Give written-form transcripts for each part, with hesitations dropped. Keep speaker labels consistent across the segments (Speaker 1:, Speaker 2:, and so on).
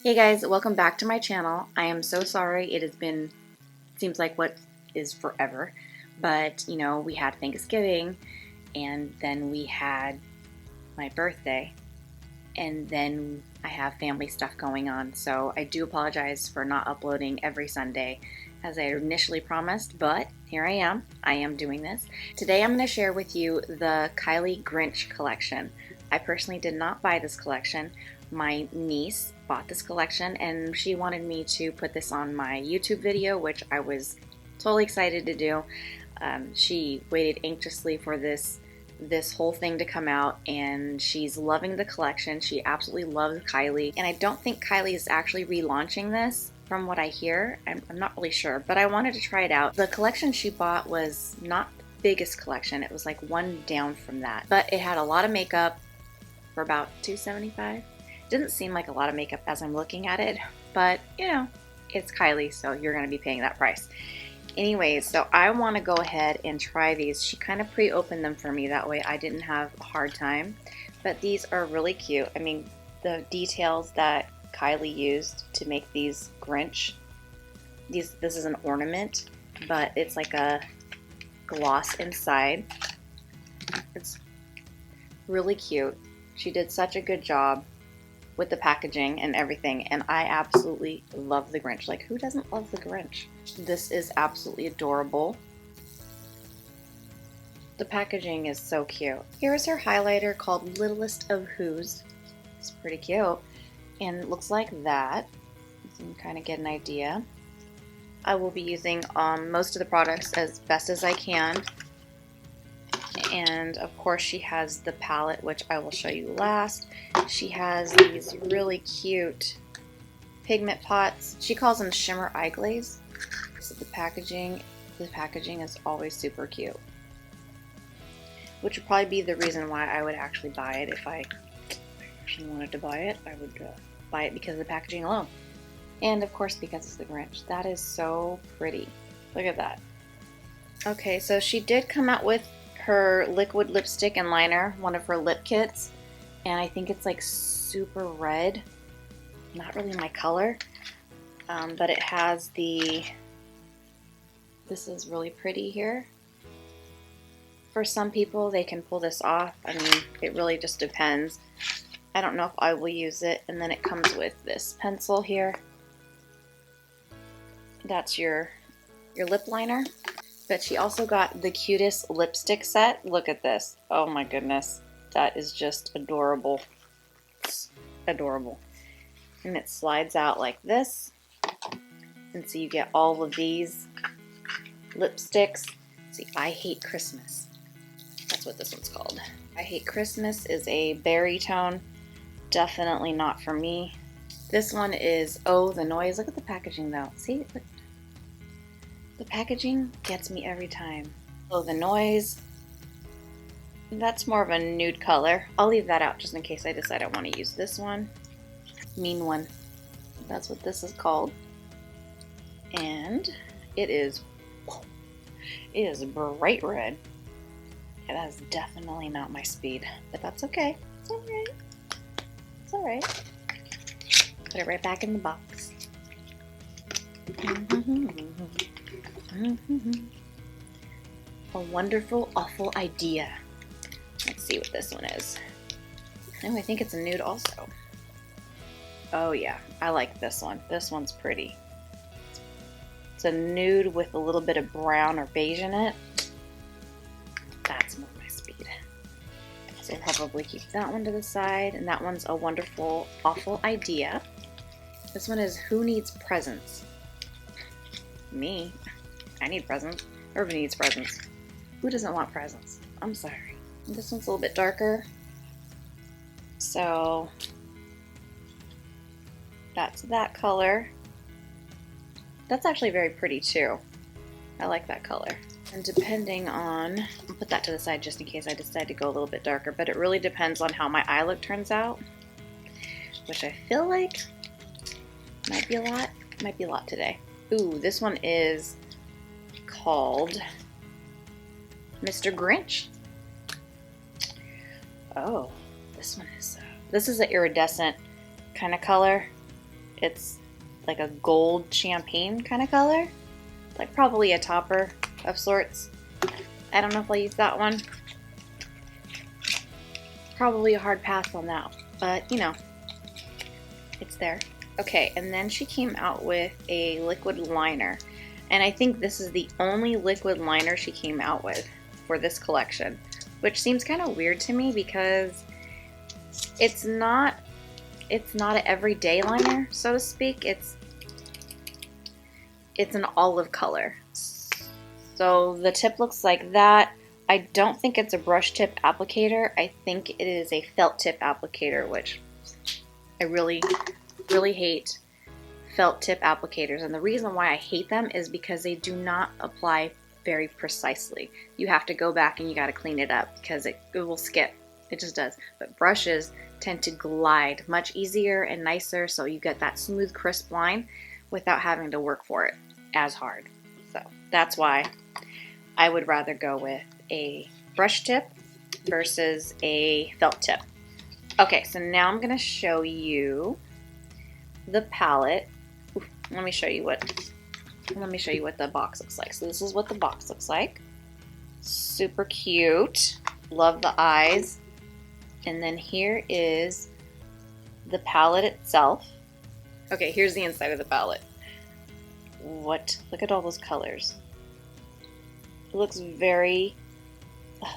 Speaker 1: Hey guys, welcome back to my channel. I am so sorry. It has been, seems like what is forever, but you know, we had Thanksgiving and then we had my birthday and then I have family stuff going on. So I do apologize for not uploading every Sunday as I initially promised, but here I am doing this. Today I'm going to share with you the KYLIE Grinch collection. I personally did not buy this collection. My niece bought this collection and she wanted me to put this on my YouTube video, which I was totally excited to do. She waited anxiously for this whole thing to come out and she's loving the collection. She absolutely loves KYLIE, and I don't think KYLIE is actually relaunching this from what I hear. I'm not really sure, but I wanted to try it out. The collection she bought was not the biggest collection. It was like one down from that, but it had a lot of makeup for about $2.75. Didn't seem like a lot of makeup as I'm looking at it, but you know, it's KYLIE, so you're going to be paying that price. Anyways, so I want to go ahead and try these. She kind of pre-opened them for me, that way I didn't have a hard time. But these are really cute. I mean, the details that KYLIE used to make these Grinch, this is an ornament, but it's like a gloss inside. It's really cute. She did such a good job with the packaging and everything, and I absolutely love the Grinch. Like, who doesn't love the Grinch? This is absolutely adorable. The packaging is so cute. Here's her highlighter called Littlest of Who's. It's pretty cute, and it looks like that. You can kind of get an idea. I will be using most of the products as best as I can. And of course she has the palette, which I will show you last. She has these really cute pigment pots. She calls them shimmer eye glaze. So the packaging is always super cute, which would probably be the reason why I would actually buy it. If I actually wanted to buy it, I would buy it because of the packaging alone, and of course because it's the Grinch. That is so pretty. Look at that. Okay, so she did come out with her liquid lipstick and liner, one of her lip kits, and I think it's like super red. Not really my color, but it has this is really pretty here. For some people, they can pull this off. I mean, it really just depends. I don't know if I will use it. And then it comes with this pencil here. That's your lip liner. But she also got the cutest lipstick set. Look at this. Oh my goodness. That is just adorable. It's adorable. And it slides out like this. And so you get all of these lipsticks. See, I Hate Christmas. That's what this one's called. I Hate Christmas is a berry tone. Definitely not for me. This one is Oh the Noise. Look at the packaging though. See? Look. The packaging gets me every time. Oh the Noise. That's more of a nude color. I'll leave that out just in case I decide I want to use this one. Mean One. That's what this is called. And it is bright red. And that is definitely not my speed, but that's okay. It's alright. It's alright. Put it right back in the box. A Wonderful Awful Idea. Let's see what this one is. Oh, I think it's a nude also. Oh yeah, I like this one. This one's pretty. It's a nude with a little bit of brown or beige in it. That's more my speed. So I'll probably keep that one to the side. And that one's A Wonderful Awful Idea. This one is Who Needs Presents? Me. I need presents. Everybody needs presents. Who doesn't want presents? I'm sorry. And this one's a little bit darker. So that's that color. That's actually very pretty too. I like that color. And depending on, I'll put that to the side just in case I decide to go a little bit darker, but it really depends on how my eye look turns out, which I feel like might be a lot today. Ooh, this one is called Mr. Grinch. Oh, this one is, this is an iridescent kind of color. It's like a gold champagne kind of color. Like probably a topper of sorts. I don't know if I'll use that one. Probably a hard pass on that, but you know, it's there. Okay, and then she came out with a liquid liner. And I think this is the only liquid liner she came out with for this collection, which seems kind of weird to me because it's not an everyday liner, so to speak. It's an olive color. So the tip looks like that. I don't think it's a brush tip applicator. I think it is a felt tip applicator, which I really, really hate felt tip applicators. And the reason why I hate them is because they do not apply very precisely. You have to go back and you got to clean it up because it will skip. It just does. But brushes tend to glide much easier and nicer, so you get that smooth, crisp line without having to work for it as hard. So that's why I would rather go with a brush tip versus a felt tip. Okay, so now I'm gonna show you the palette. Oof, let me show you what the box looks like. So this is what the box looks like. Super cute. Love the eyes. And then here is the palette itself. Okay, here's the inside of the palette. Look at all those colors. It looks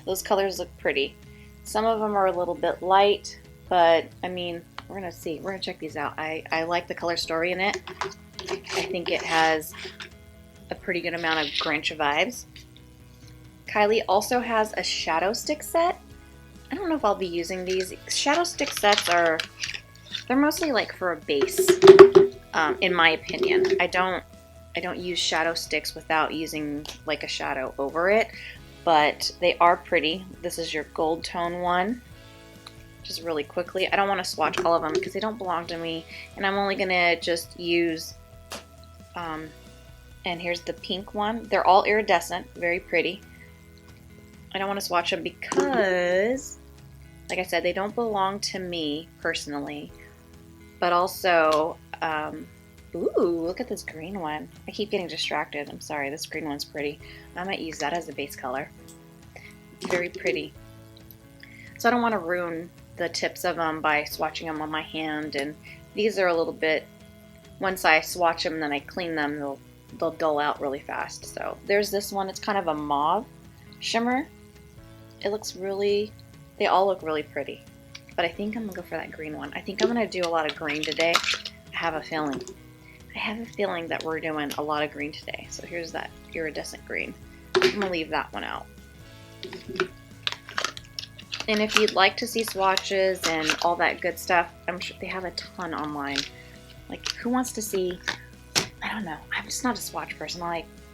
Speaker 1: those colors look pretty. Some of them are a little bit light, but I mean, we're gonna see. We're gonna check these out. I like the color story in it. I think it has a pretty good amount of Grinch vibes. KYLIE also has a shadow stick set. I don't know if I'll be using these. Shadow stick sets they're mostly like for a base, in my opinion. I don't use shadow sticks without using like a shadow over it, but they are pretty. This is your gold tone one. Just really quickly, I don't want to swatch all of them because they don't belong to me, and I'm only gonna just use, and here's the pink one. They're all iridescent, very pretty. I don't want to swatch them because, like I said, they don't belong to me personally, but also, ooh, look at this green one. I keep getting distracted. I'm sorry, this green one's pretty. I might use that as a base color. Very pretty. So I don't want to ruin the tips of them by swatching them on my hand, and these are a little bit, once I swatch them and then I clean them, they'll dull out really fast. So there's this one. It's kind of a mauve shimmer. It looks really, they all look really pretty, but I think I'm gonna go for that green one. I think I'm gonna do a lot of green today. I have a feeling that we're doing a lot of green today. So here's that iridescent green. I'm gonna leave that one out. And if you'd like to see swatches and all that good stuff, I'm sure they have a ton online. Like, who wants to see, I don't know, I'm just not a swatch person.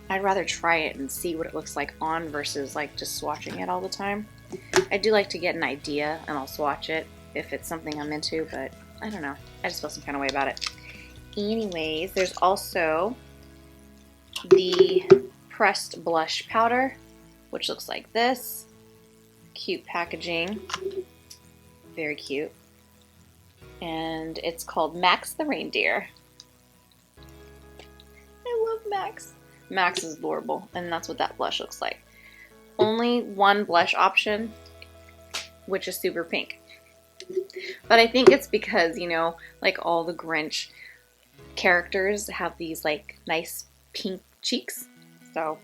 Speaker 1: I'd rather try it and see what it looks like on versus like just swatching it all the time. I do like to get an idea and I'll swatch it if it's something I'm into, but I don't know. I just feel some kind of way about it. Anyways, there's also the pressed blush powder, which looks like this. Cute packaging. Very cute. And it's called Max the Reindeer. I love Max. Max is adorable, and that's what that blush looks like. Only one blush option, which is super pink. But I think it's because, you know, like all the Grinch characters have these like nice pink cheeks. So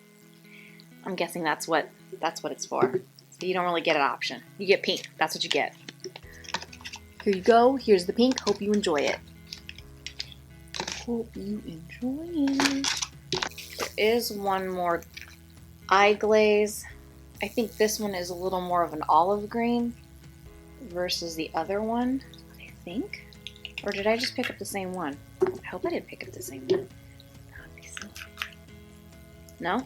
Speaker 1: I'm guessing that's what it's for. So you don't really get an option. You get pink. That's what you get. Here you go. Here's the pink. Hope you enjoy it. Hope you enjoy it. There is one more eye glaze. I think this one is a little more of an olive green versus the other one, I think. Or did I just pick up the same one? I hope I didn't pick up the same one. No?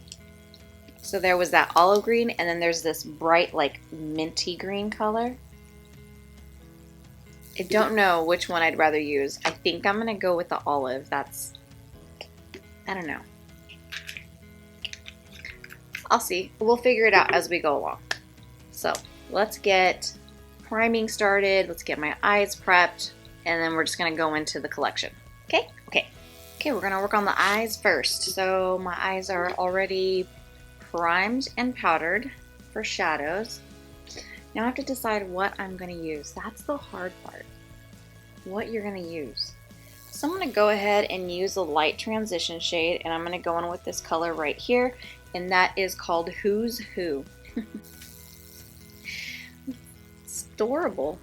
Speaker 1: So there was that olive green, and then there's this bright, like, minty green color. I don't know which one I'd rather use. I think I'm going to go with the olive. That's, I don't know. I'll see. We'll figure it out as we go along. So let's get priming started. Let's get my eyes prepped, and then we're just going to go into the collection. Okay, okay. Okay, we're gonna work on the eyes first. So my eyes are already primed and powdered for shadows. Now I have to decide what I'm gonna use. That's the hard part. What you're gonna use. So I'm gonna go ahead and use a light transition shade, and I'm gonna go in with this color right here, and that is called Who's Who. It's adorable.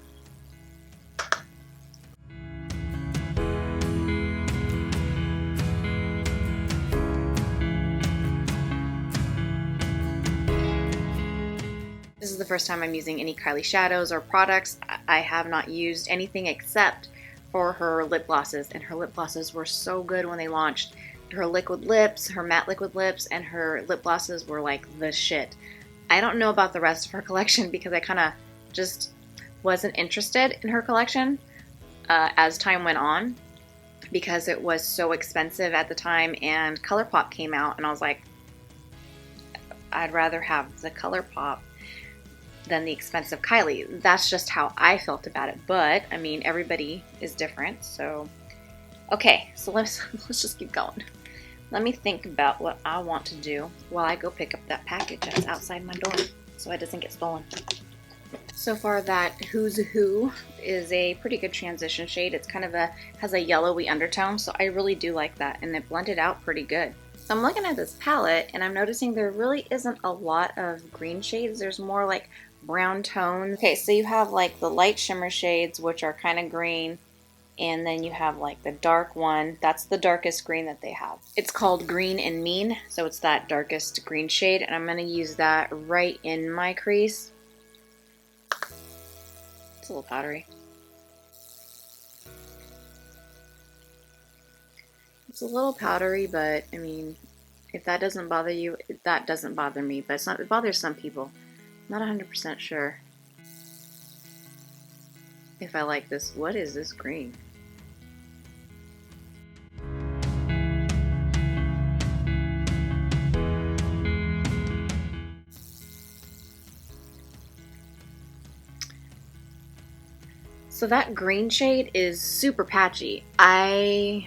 Speaker 1: This is the first time I'm using any Kylie shadows or products. I have not used anything except for her lip glosses, and her lip glosses were so good when they launched. Her liquid lips, her matte liquid lips, and her lip glosses were like the shit. I don't know about the rest of her collection because I kind of just wasn't interested in her collection as time went on because it was so expensive at the time, and ColourPop came out and I was like, I'd rather have the ColourPop than the expensive Kylie. That's just how I felt about it, but I mean everybody is different. So okay, so let's just keep going. Let me think about what I want to do while I go pick up that package that's outside my door so it doesn't get stolen. So far that Who's Who is a pretty good transition shade. It's kind of has a yellowy undertone, so I really do like that, and it blended out pretty good. So I'm looking at this palette and I'm noticing there really isn't a lot of green shades. There's more like brown tones. Okay, so you have like the light shimmer shades, which are kind of green, and then you have like the dark one. That's the darkest green that they have. It's called Green and Mean, so it's that darkest green shade, and I'm going to use that right in my crease. It's a little powdery. It's a little powdery, but I mean, if that doesn't bother you, that doesn't bother me, but it bothers some people. Not 100% sure if I like this. What is this green? So that green shade is super patchy. I'm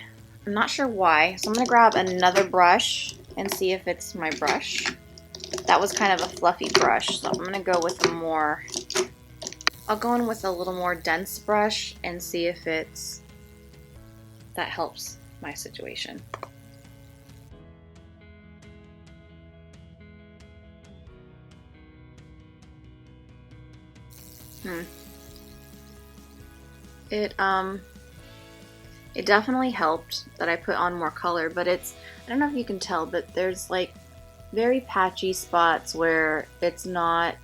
Speaker 1: not sure why. So I'm going to grab another brush and see if it's my brush. That was kind of a fluffy brush, so I'm going to go with I'll go in with a little more dense brush and see if that helps my situation. It definitely helped that I put on more color, but I don't know if you can tell, but there's like very patchy spots where it's not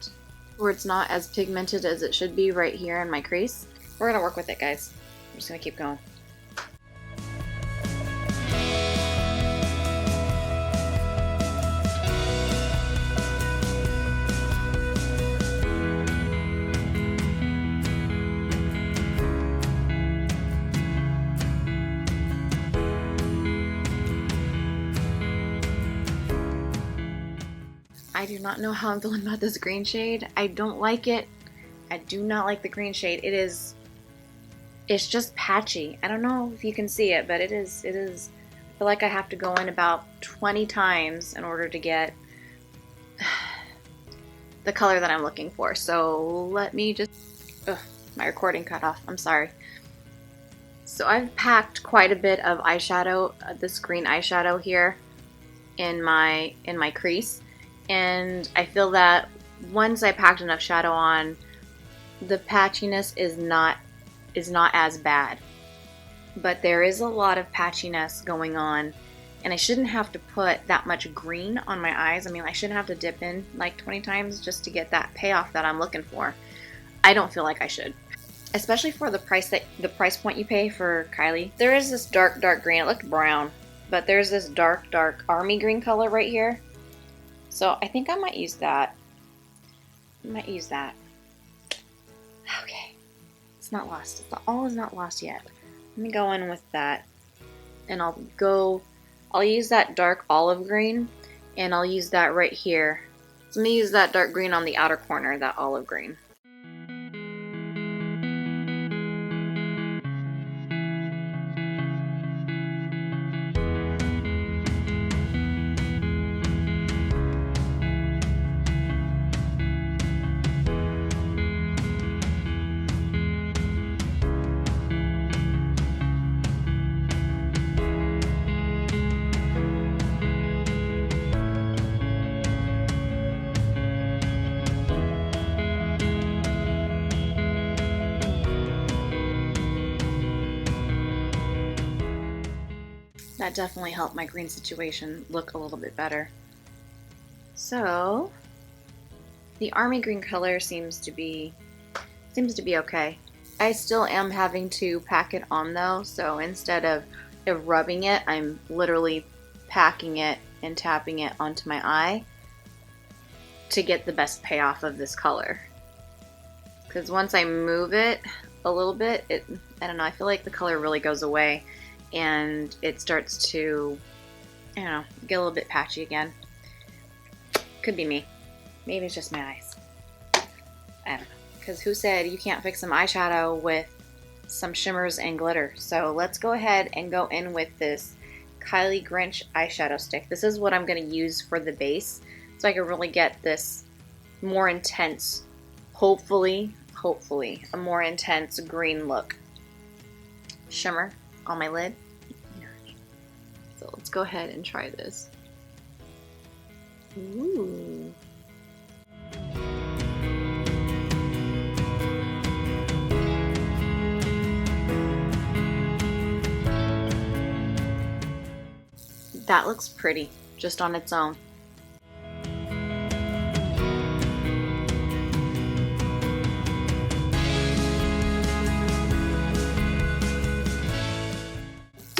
Speaker 1: as pigmented as it should be right here in my crease. We're gonna work with it, guys. I'm just gonna keep going. I do not know how I'm feeling about this green shade. I don't like it. I do not like the green shade. It's just patchy. I don't know if you can see it, but it is. I feel like I have to go in about 20 times in order to get the color that I'm looking for. So let me just, my recording cut off. I'm sorry. So I've packed quite a bit of eyeshadow, this green eyeshadow here in my crease. And I feel that once I packed enough shadow on, the patchiness is not as bad. But there is a lot of patchiness going on, and I shouldn't have to put that much green on my eyes. I mean, I shouldn't have to dip in like 20 times just to get that payoff that I'm looking for. I don't feel like I should. Especially for the price point you pay for Kylie. There is this dark green. It looked brown, but there's this dark army green color right here. So I think I might use that. Okay. It's not lost. All is not lost yet. Let me go in with that. And I'll use that dark olive green, and I'll use that right here. So let me use that dark green on the outer corner, that olive green. That definitely helped my green situation look a little bit better. So the army green color seems to be okay. I still am having to pack it on though, so instead of rubbing it, I'm literally packing it and tapping it onto my eye to get the best payoff of this color. Because once I move it a little bit, I don't know, I feel like the color really goes away and it starts to, I don't know, get a little bit patchy again. Could be me. Maybe it's just my eyes. I don't know. Because who said you can't fix some eyeshadow with some shimmers and glitter? So let's go ahead and go in with this KYLIE GRINCH eyeshadow stick. This is what I'm going to use for the base, so I can really get this more intense, hopefully, a more intense green look. Shimmer on my lid. So let's go ahead and try this. Ooh. That looks pretty, just on its own.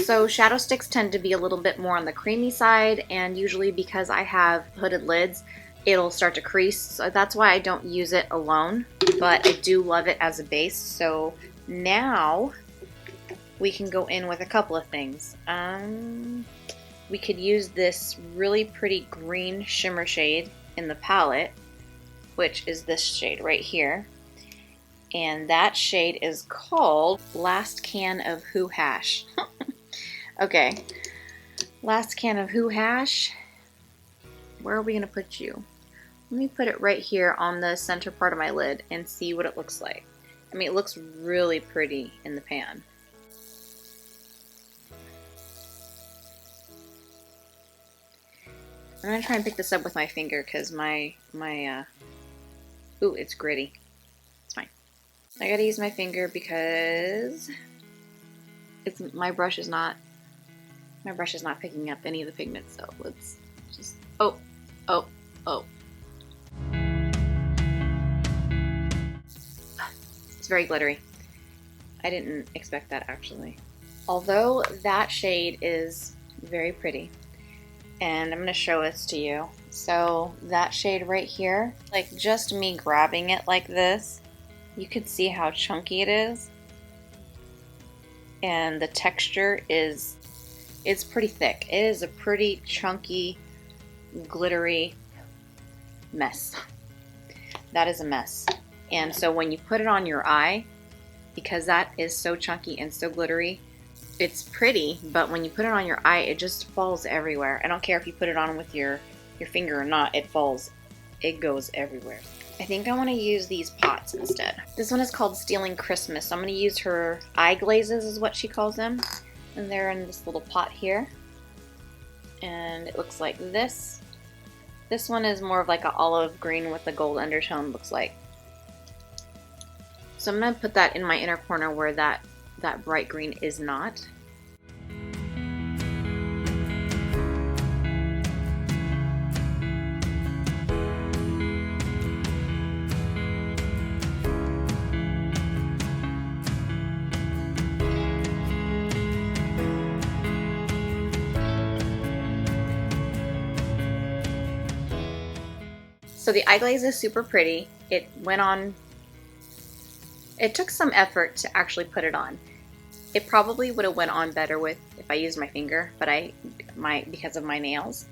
Speaker 1: So shadow sticks tend to be a little bit more on the creamy side, and usually because I have hooded lids, it'll start to crease. So that's why I don't use it alone, but I do love it as a base. So now we can go in with a couple of things. We could use this really pretty green shimmer shade in the palette, which is this shade right here. And that shade is called Last Can of Who Hash. Okay, Last Can of Who Hash. Where are we gonna put you? Let me put it right here on the center part of my lid and see what it looks like. I mean, it looks really pretty in the pan. I'm gonna try and pick this up with my finger because ooh, it's gritty. It's fine. I gotta use my finger because my brush is not picking up any of the pigment. So let's just, oh. It's very glittery. I didn't expect that actually. Although that shade is very pretty. And I'm going to show this to you. So that shade right here, like just me grabbing it like this, you could see how chunky it is. And the texture is, it's pretty thick. It is a pretty chunky, glittery mess. That is a mess. And so when you put it on your eye, because that is so chunky and so glittery, it's pretty, but when you put it on your eye, it just falls everywhere. I don't care if you put it on with your finger or not, it falls. It goes everywhere. I think I want to use these pots instead. This one is called Stealing Christmas. So I'm going to use her eye glazes is what she calls them. And they're in this little pot here. And it looks like this. This one is more of like an olive green with a gold undertone, looks like. So I'm going to put that in my inner corner where that bright green is not. So the eye glaze is super pretty. It went on. It took some effort to actually put it on. It probably would have went on better if I used my finger, but because of my nails.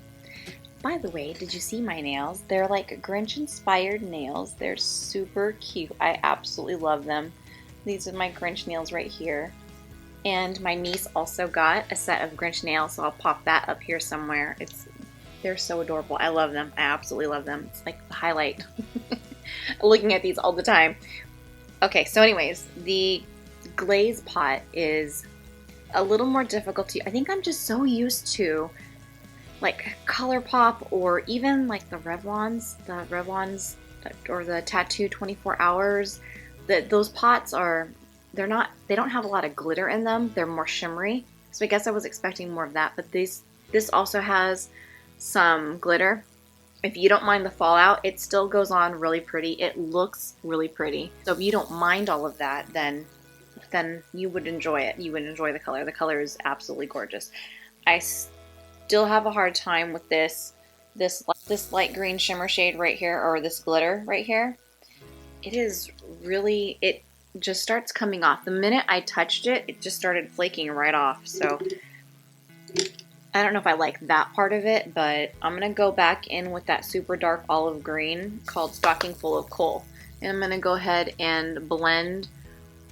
Speaker 1: By the way, did you see my nails? They're like Grinch inspired nails. They're super cute. I absolutely love them. These are my Grinch nails right here. And my niece also got a set of Grinch nails, so I'll pop that up here somewhere. They're so adorable. I love them. I absolutely love them. It's like the highlight. Looking at these all the time. Okay, so anyways, the glaze pot is a little more difficult to, I think I'm just so used to like ColourPop or even like the Revlons or the Tattoo 24 Hours. Those pots they don't have a lot of glitter in them. They're more shimmery. So I guess I was expecting more of that, but this also has some glitter. If you don't mind the fallout, it still goes on really pretty. It looks really pretty. So if you don't mind all of that, then you would enjoy it. You would enjoy the color. The color is absolutely gorgeous. I still have a hard time with this light green shimmer shade right here, or this glitter right here. It is really, it just starts coming off. The minute I touched it, it just started flaking right off. So I don't know if I like that part of it, but I'm going to go back in with that super dark olive green called Stocking Full of Coal. And I'm going to go ahead and blend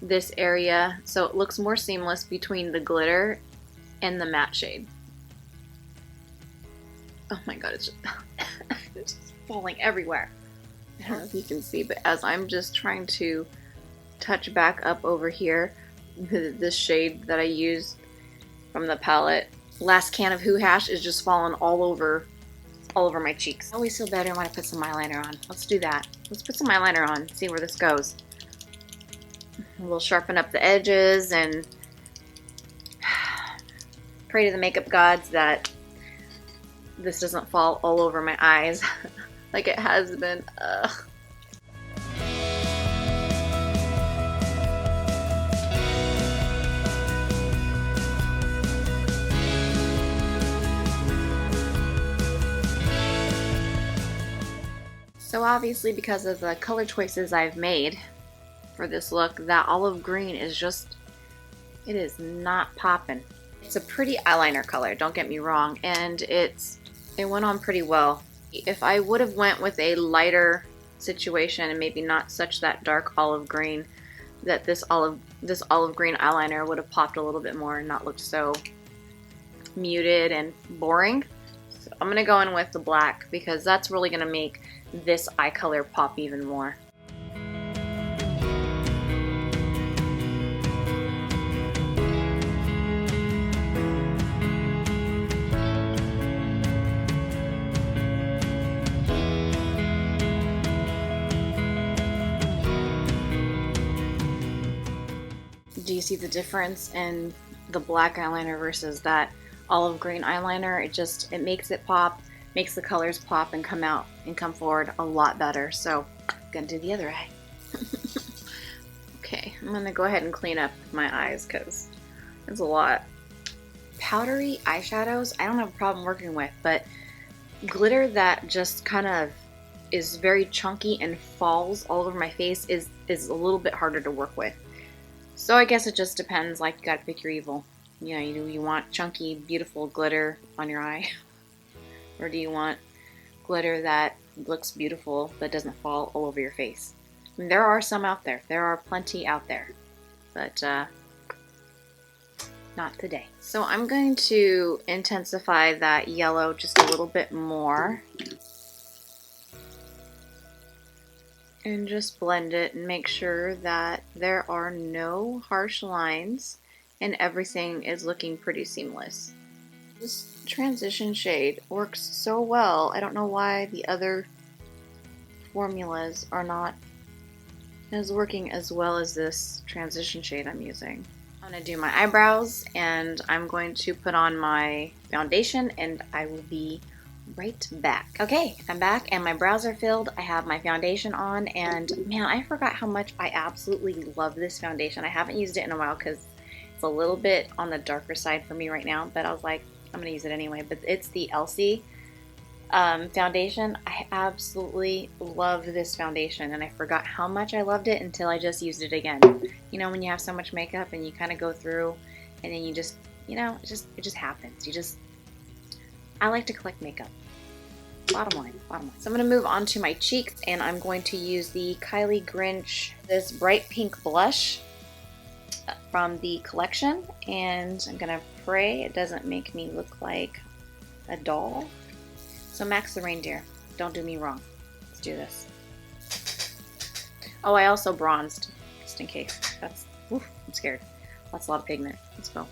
Speaker 1: this area so it looks more seamless between the glitter and the matte shade. Oh my god, it's just falling everywhere. I don't know if you can see, but as I'm just trying to touch back up over here, this shade that I used from the palette, last can of Who Hash, is just falling all over my cheeks. I always feel better when I put some eyeliner on. Let's do that. Let's put some eyeliner on, see where this goes. We'll sharpen up the edges and pray to the makeup gods that this doesn't fall all over my eyes like it has been. Ugh. So obviously, because of the color choices I've made for this look, that olive green is just, it is not popping. It's a pretty eyeliner color, don't get me wrong, and it went on pretty well. If I would have went with a lighter situation and maybe not such that dark olive green, that this olive green eyeliner would have popped a little bit more and not looked so muted and boring. So I'm gonna go in with the black because that's really gonna make this eye color pop even more. Do you see the difference in the black eyeliner versus that olive green eyeliner? It makes it pop, makes the colors pop and come out and come forward a lot better. So I'm gonna do the other eye. Okay, I'm gonna go ahead and clean up my eyes because it's a lot. Powdery eyeshadows, I don't have a problem working with, but glitter that just kind of is very chunky and falls all over my face is a little bit harder to work with. So I guess it just depends, like, you gotta pick your evil. You know, you want chunky, beautiful glitter on your eye? Or do you want glitter that looks beautiful but doesn't fall all over your face? I mean, there are some out there. There are plenty out there. But, not today. So I'm going to intensify that yellow just a little bit more. And just blend it and make sure that there are no harsh lines and everything is looking pretty seamless. This transition shade works so well. I don't know why the other formulas are not working as well as this transition shade I'm using. I'm going to do my eyebrows and I'm going to put on my foundation and I will be right back. Okay, I'm back and my brows are filled. I have my foundation on and man, I forgot how much I absolutely love this foundation. I haven't used it in a while because it's a little bit on the darker side for me right now, but I was like, I'm gonna use it anyway. But it's the Elsie foundation. I absolutely love this foundation and I forgot how much I loved it until I just used it again. You know, when you have so much makeup and you kind of go through and then you just, you know, it just happens. I like to collect makeup. Bottom line. So I'm going to move on to my cheeks and I'm going to use the KYLIE GRINCH, this bright pink blush from the collection, and I'm going to pray it doesn't make me look like a doll. So Max the reindeer, don't do me wrong. Let's do this. Oh, I also bronzed, just in case. I'm scared. That's a lot of pigment. Let's go.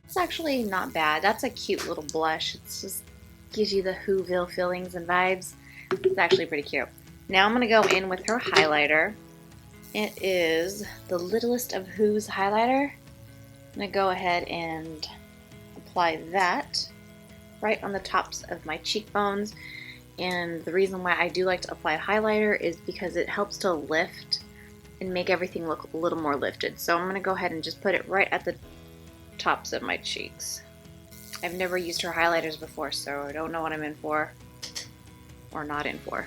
Speaker 1: It's actually not bad. That's a cute little blush. It just gives you the Whoville feelings and vibes. It's actually pretty cute. Now I'm going to go in with her highlighter. It is the Littlest of Who's highlighter. I'm going to go ahead and apply that right on the tops of my cheekbones. And the reason why I do like to apply highlighter is because it helps to lift and make everything look a little more lifted. So I'm going to go ahead and just put it right at the tops of my cheeks. I've never used her highlighters before, so I don't know what I'm in for or not in for.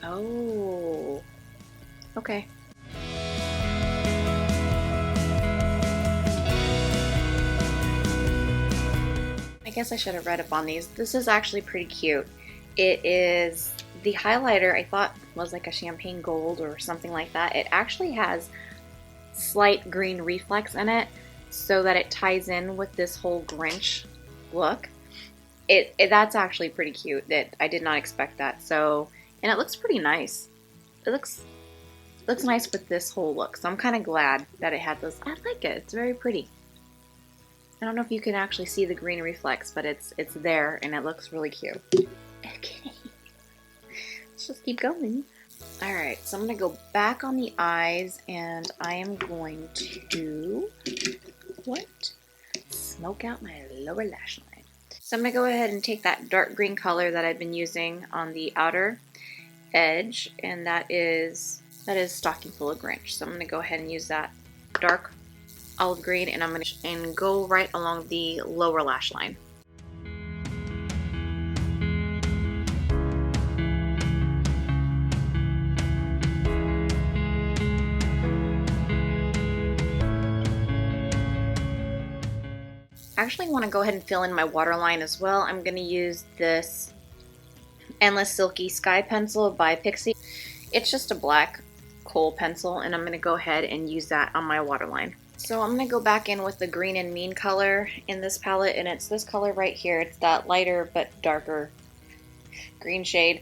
Speaker 1: Oh, okay. I guess I should have read up on these. This is actually pretty cute. It is the highlighter I thought was like a champagne gold or something like that. It actually has slight green reflex in it so that it ties in with this whole Grinch look. That's actually pretty cute. That I did not expect that. So, and it looks pretty nice. It looks nice with this whole look. So I'm kind of glad that it had this. I like it. It's very pretty. I don't know if you can actually see the green reflex, but it's there and it looks really cute. Okay. Let's just keep going. Alright, so I'm going to go back on the eyes and I am going to smoke out my lower lash line. So I'm going to go ahead and take that dark green color that I've been using on the outer edge, and that is Stocking Full of Grinch. So I'm going to go ahead and use that dark olive green and I'm going to go right along the lower lash line. I actually want to go ahead and fill in my waterline as well. I'm going to use this Endless Silky Sky Pencil by Pixie. It's just a black kohl pencil and I'm going to go ahead and use that on my waterline. So I'm going to go back in with the Green and Mean color in this palette, and it's this color right here. It's that lighter but darker green shade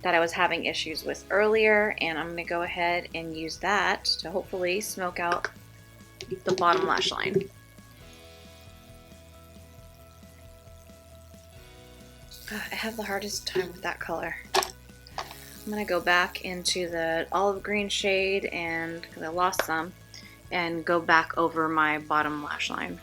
Speaker 1: that I was having issues with earlier, and I'm going to go ahead and use that to hopefully smoke out the bottom lash line. I have the hardest time with that color. I'm going to go back into the olive green shade, and because I lost some, and go back over my bottom lash line.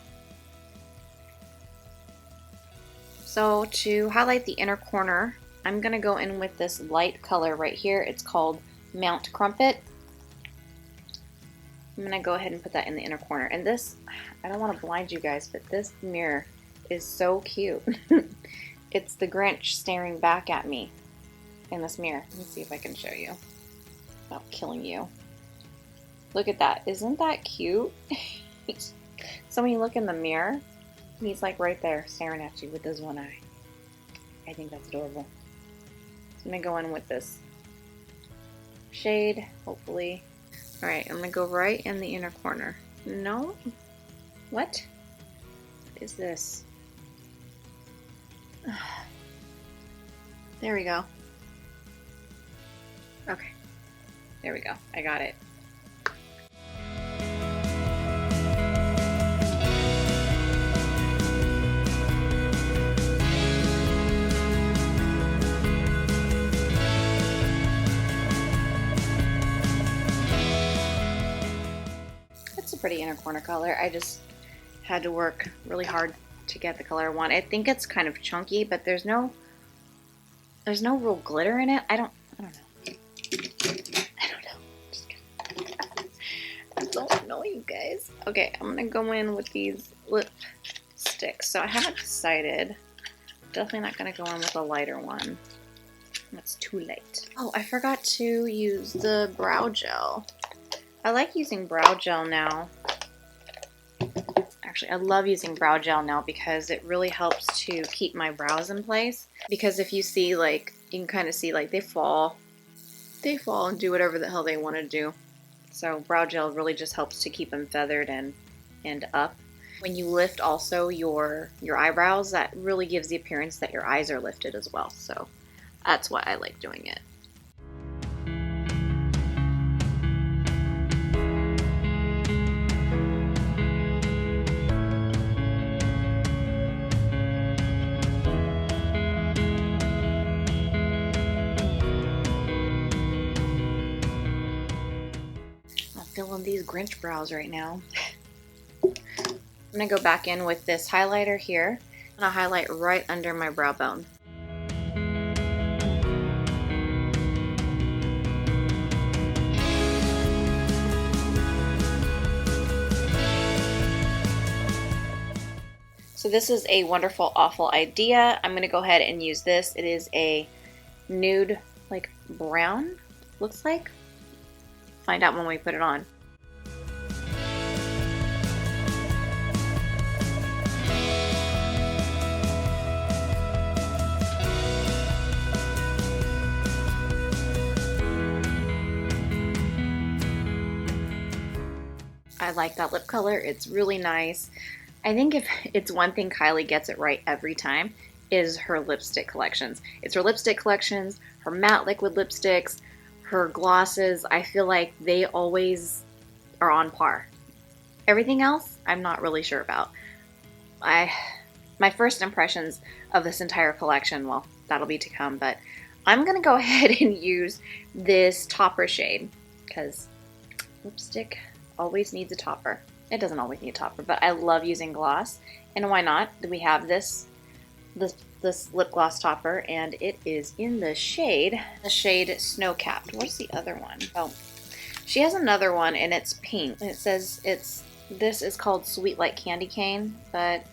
Speaker 1: So to highlight the inner corner, I'm going to go in with this light color right here. It's called Mount Crumpet. I'm going to go ahead and put that in the inner corner. And this, I don't want to blind you guys, but this mirror is so cute. It's the Grinch staring back at me in this mirror. Let me see if I can show you without killing you. Look at that. Isn't that cute? So when you look in the mirror, he's like right there staring at you with his one eye. I think that's adorable. So I'm going to go in with this shade, hopefully. Alright, I'm going to go right in the inner corner. No? What? What is this? There we go. Okay. There we go. I got it. It's a pretty inner corner color. I just had to work really hard to get the color I want. I think it's kind of chunky, but there's no real glitter in it. I don't know. Just kidding. I don't know, you guys. Okay, I'm gonna go in with these lip sticks. So I haven't decided. Definitely not gonna go in with a lighter one. That's too late. Oh, I forgot to use the brow gel. I like using brow gel now. Actually, I love using brow gel now because it really helps to keep my brows in place. Because if you see, like, you can kind of see, like, they fall and do whatever the hell they want to do. So brow gel really just helps to keep them feathered and up. When you lift also your eyebrows, that really gives the appearance that your eyes are lifted as well. So that's why I like doing it. on these Grinch brows right now. I'm gonna go back in with this highlighter here. I'm gonna highlight right under my brow bone. So this is a Wonderful Awful Idea. I'm gonna go ahead and use this. It is a nude, like brown, looks like. Find out when we put it on. I like that lip color. It's really nice. I think if it's one thing Kylie gets it right every time is her lipstick collections. It's her lipstick collections, her matte liquid lipsticks, her glosses. I feel like they always are on par. Everything else, I'm not really sure about. My first impressions of this entire collection, well, that'll be to come, but I'm gonna go ahead and use this topper shade because lipstick always needs a topper. It doesn't always need a topper, but I love using gloss. And why not? We have this lip gloss topper, and it is in the shade Snow Capped. Where's the other one? Oh, she has another one, and it's pink. And it says this is called Sweet Like Candy Cane, but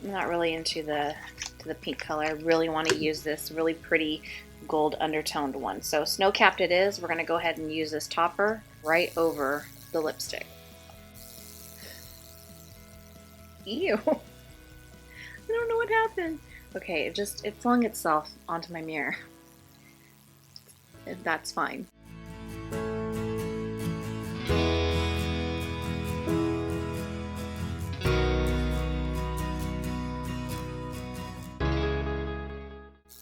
Speaker 1: I'm not really into the pink color. I really want to use this really pretty gold undertoned one. So Snow Capped it is. We're going to go ahead and use this topper right over the lipstick. Ew. I don't know what happened. Okay, it flung itself onto my mirror. That's fine.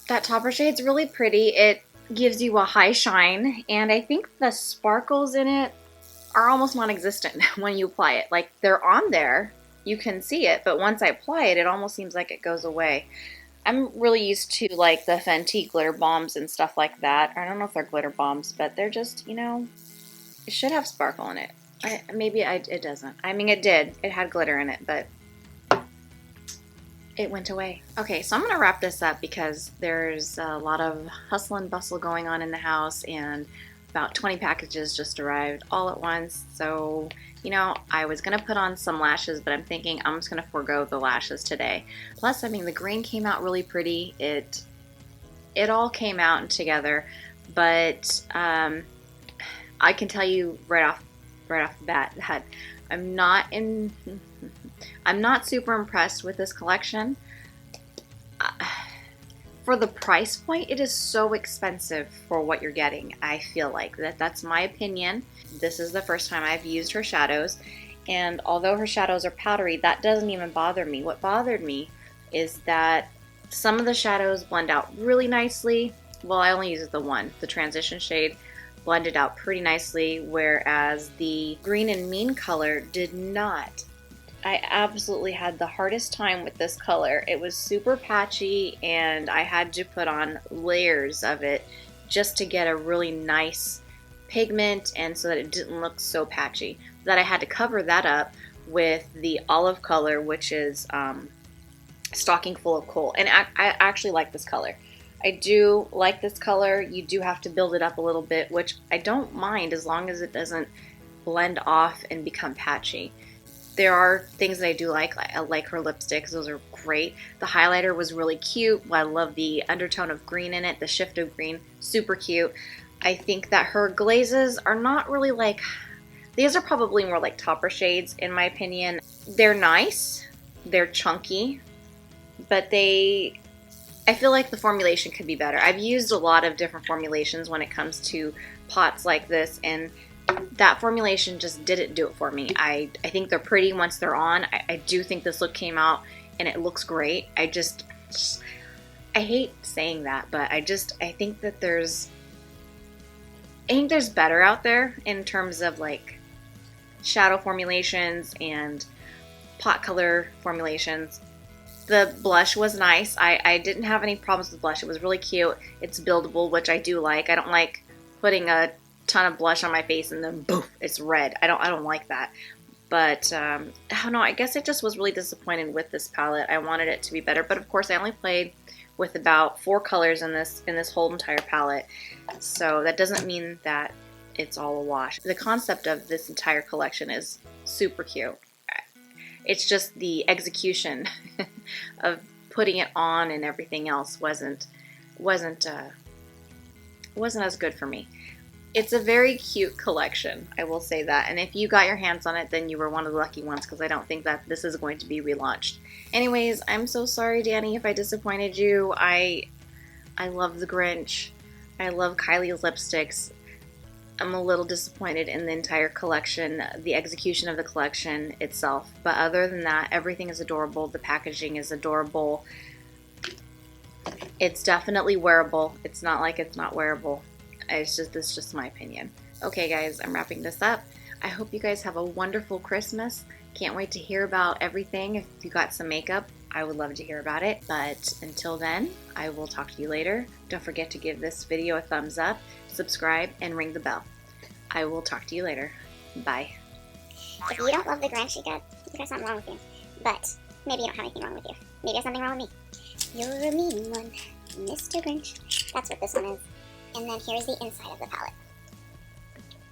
Speaker 1: That topper shade's really pretty. It gives you a high shine, and I think the sparkles in it are almost non-existent when you apply it. Like, they're on there, you can see it, but once I apply it, it almost seems like it goes away. I'm really used to like the Fenty glitter bombs and stuff like that. I don't know if they're glitter bombs, but they're just, you know, it should have sparkle in it. It doesn't. I mean, it did. It had glitter in it, but it went away. Okay, so I'm gonna wrap this up because there's a lot of hustle and bustle going on in the house, and about 20 packages just arrived all at once. So, you know, I was gonna put on some lashes, but I'm thinking I'm just gonna forego the lashes today. Plus, I mean, the green came out really pretty. It all came out together, but I can tell you right off the bat that I'm not super impressed with this collection. For the price point, it is so expensive for what you're getting. I feel like that's my opinion. This is the first time I've used her shadows, and although her shadows are powdery, that doesn't even bother me. What bothered me is that some of the shadows blend out really nicely. Well, I only used the one, the transition shade, blended out pretty nicely, whereas the Green and Mean color did not. I absolutely had the hardest time with this color. It was super patchy, and I had to put on layers of it just to get a really nice pigment and so that it didn't look so patchy. That I had to cover that up with the olive color, which is Stocking Full of Coal. And I actually like this color. I do like this color. You do have to build it up a little bit, which I don't mind as long as it doesn't blend off and become patchy. There are things that I do like. I like her lipsticks. Those are great. The highlighter was really cute. I love the undertone of green in it, the shift of green, super cute. I think that her glazes are not really like, these are probably more like topper shades in my opinion. They're nice, they're chunky, but I feel like the formulation could be better. I've used a lot of different formulations when it comes to pots like this, and that formulation just didn't do it for me. I think they're pretty once they're on. I do think this look came out and it looks great. I hate saying that, but I think that there's better out there in terms of like shadow formulations and pot color formulations. The blush was nice. I didn't have any problems with blush. It was really cute. It's buildable, which I do like. I don't like putting a ton of blush on my face and then boom, it's red. I don't like that. But I don't know, I guess I just was really disappointed with this palette. I wanted it to be better, but of course I only played with about 4 colors in this whole entire palette. So that doesn't mean that it's all a wash. The concept of this entire collection is super cute. It's just the execution of putting it on and everything else wasn't as good for me. It's a very cute collection, I will say that. And if you got your hands on it, then you were one of the lucky ones, because I don't think that this is going to be relaunched. Anyways, I'm so sorry, Danny, if I disappointed you. I love the Grinch. I love KYLIE's lipsticks. I'm a little disappointed in the entire collection, the execution of the collection itself. But other than that, everything is adorable. The packaging is adorable. It's definitely wearable. It's not like it's not wearable. It's just my opinion. Okay guys, I'm wrapping this up. I hope you guys have a wonderful Christmas. Can't wait to hear about everything. If you got some makeup, I would love to hear about it. But until then, I will talk to you later. Don't forget to give this video a thumbs up, subscribe, and ring the bell. I will talk to you later. Bye.
Speaker 2: If you don't love the Grinch, there's something wrong with you. But maybe you don't have anything wrong with you. Maybe there's something wrong with me. You're a mean one, Mr. Grinch. That's what this one is. And then here's the inside of the palette.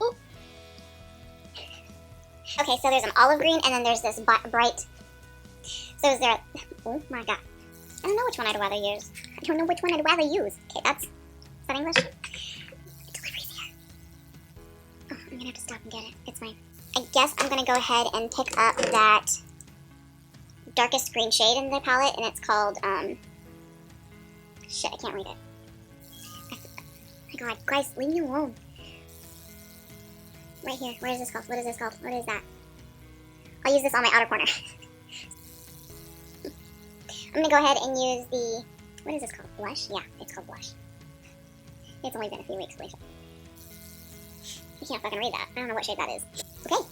Speaker 2: Ooh. Okay, so there's an olive green, and then there's this bright. So is there a... Oh my god. I don't know which one I'd rather use. I don't know which one I'd rather use. Okay, is that English? Delivery's here. Oh, I'm gonna have to stop and get it. It's fine. I guess I'm gonna go ahead and pick up that darkest green shade in the palette, and it's called, shit, I can't read it. Oh my god, guys, leave me alone. Right here. What is this called? What is this called? What is that? I'll use this on my outer corner. I'm gonna go ahead and use the... What is this called? Blush? Yeah, it's called blush. It's only been a few weeks, Felicia. You can't fucking read that. I don't know what shade that is. Okay.